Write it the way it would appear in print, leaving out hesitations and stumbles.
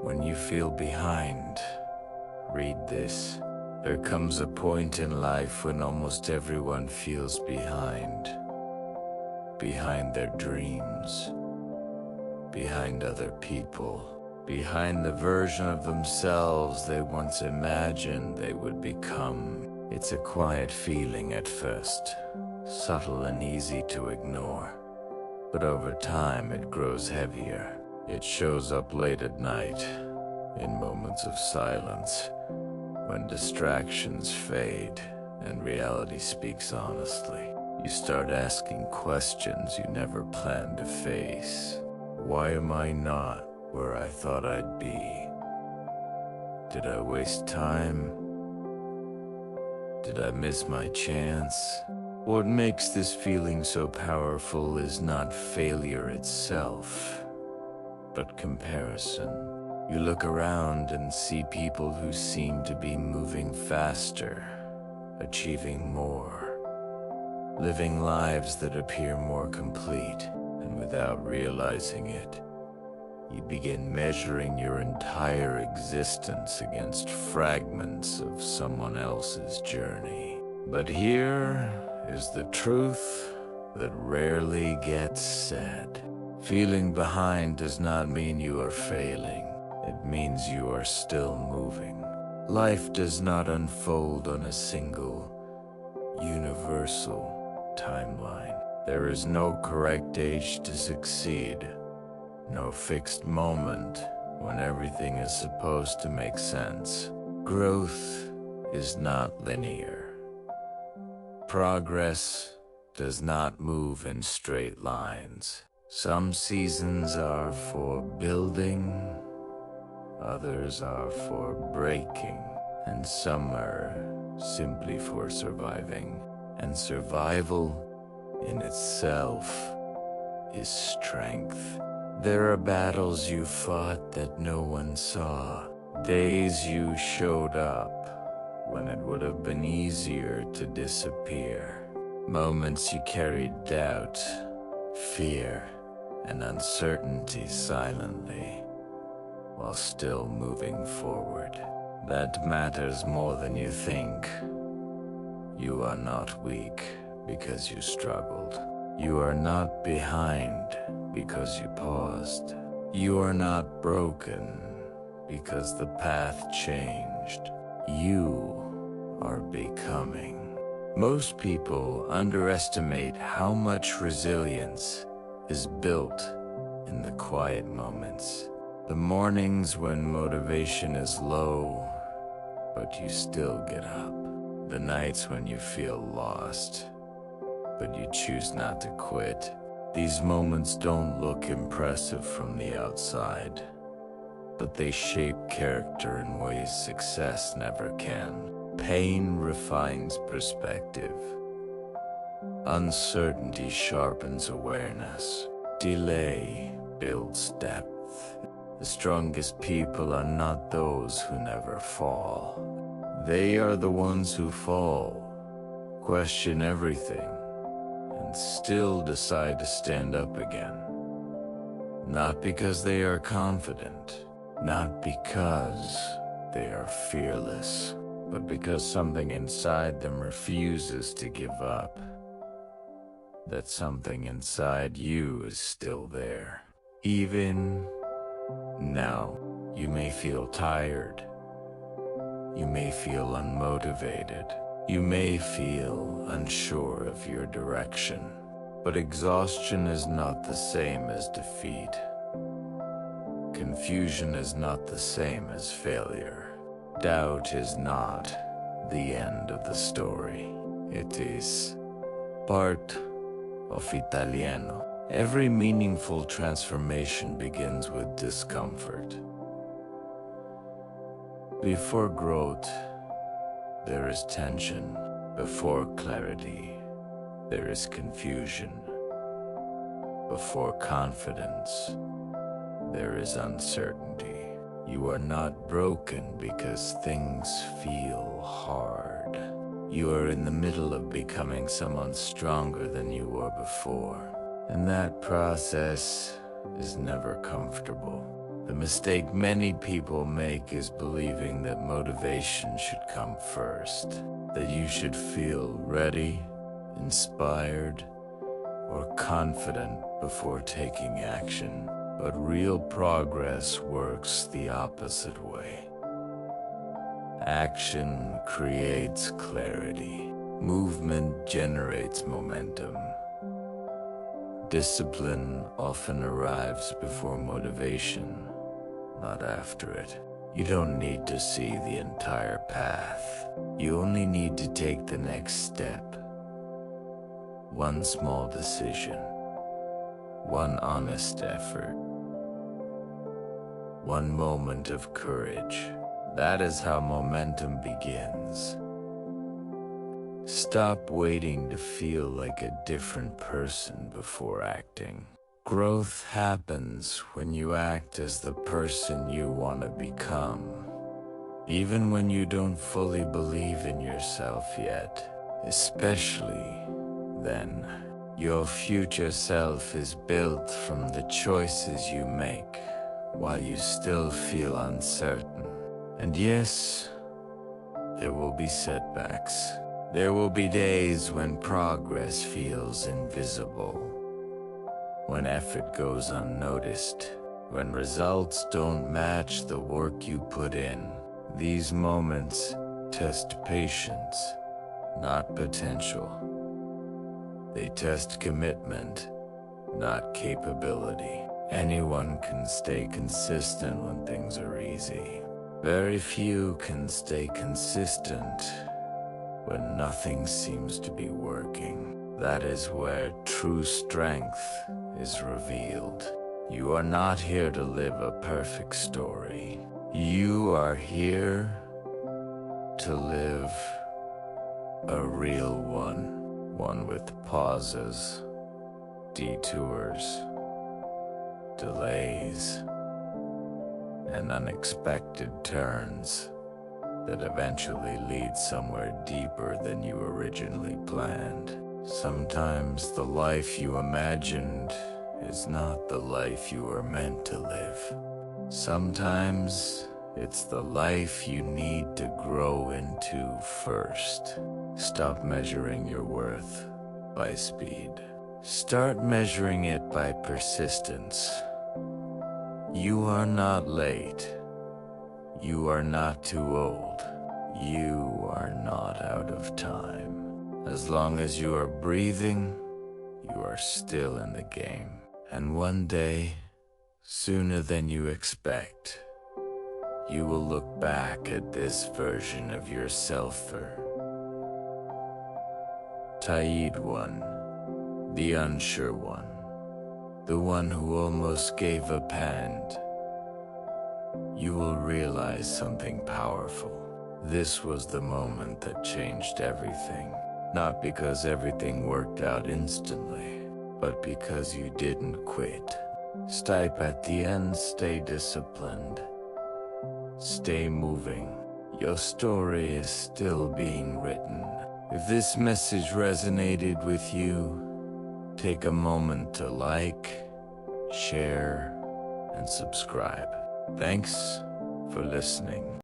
When you feel behind, read this. There comes a point in life when almost everyone feels behind. Behind their dreams. Behind other people. Behind the version of themselves they once imagined they would become. It's a quiet feeling at first, subtle and easy to ignore. But over time it grows heavier. It shows up late at night, in moments of silence, when distractions fade and reality speaks honestly. You start asking questions you never planned to face. Why am I not where I thought I'd be? Did I waste time? Did I miss my chance? What makes this feeling so powerful is not failure itself, but comparison. You look around and see people who seem to be moving faster, achieving more, living lives that appear more complete, and without realizing it, you begin measuring your entire existence against fragments of someone else's journey. But here is the truth that rarely gets said. Feeling behind does not mean you are failing. It means you are still moving. Life does not unfold on a single, universal timeline. There is no correct age to succeed. No fixed moment when everything is supposed to make sense. Growth is not linear. Progress does not move in straight lines. Some seasons are for building, others are for breaking, and some are simply for surviving. And survival in itself is strength. There are battles you fought that no one saw. Days you showed up when it would have been easier to disappear. Moments you carried doubt, fear, and uncertainty silently, while still moving forward. That matters more than you think. You are not weak because you struggled. You are not behind because you paused. You are not broken because the path changed. You are becoming. Most people underestimate how much resilience is built in the quiet moments. The mornings when motivation is low, but you still get up. The nights when you feel lost, but you choose not to quit. These moments don't look impressive from the outside, but they shape character in ways success never can. Pain refines perspective. Uncertainty sharpens awareness. Delay builds depth. The strongest people are not those who never fall. They are the ones who fall, question everything, and still decide to stand up again. Not because they are confident, not because they are fearless, but because something inside them refuses to give up. That something inside you is still there. Even now, you may feel tired. You may feel unmotivated. You may feel unsure of your direction. But exhaustion is not the same as defeat. Confusion is not the same as failure. Doubt is not the end of the story. It is part of Italiano. Every meaningful transformation begins with discomfort. Before growth, there is tension. Before clarity, there is confusion. Before confidence, there is uncertainty. You are not broken because things feel hard. You are in the middle of becoming someone stronger than you were before. And that process is never comfortable. The mistake many people make is believing that motivation should come first, that you should feel ready, inspired, or confident before taking action. But real progress works the opposite way. Action creates clarity. Movement generates momentum. Discipline often arrives before motivation, not after it. You don't need to see the entire path. You only need to take the next step. One small decision, one honest effort, one moment of courage. That is how momentum begins. Stop waiting to feel like a different person before acting. Growth happens when you act as the person you want to become, even when you don't fully believe in yourself yet. Especially then, your future self is built from the choices you make while you still feel uncertain. And yes, there will be setbacks. There will be days when progress feels invisible, when effort goes unnoticed, when results don't match the work you put in. These moments test patience, not potential. They test commitment, not capability. Anyone can stay consistent when things are easy. Very few can stay consistent when nothing seems to be working. That is where true strength is revealed. You are not here to live a perfect story. You are here to live a real one with pauses, detours, delays, and unexpected turns that eventually lead somewhere deeper than you originally planned. Sometimes the life you imagined is not the life you were meant to live. Sometimes it's the life you need to grow into first. Stop measuring your worth by speed. Start measuring it by persistence. You are not late. You are not too old. You are not out of time. As long as you are breathing, you are still in the game. And one day, sooner than you expect, you will look back at this version of yourself. Taid one, the unsure one, the one who almost gave up hand. You will realize something powerful. This was the moment that changed everything. Not because everything worked out instantly, but because you didn't quit. Stipe at the end, stay disciplined. Stay moving. Your story is still being written. If this message resonated with you, take a moment to like, share, and subscribe. Thanks for listening.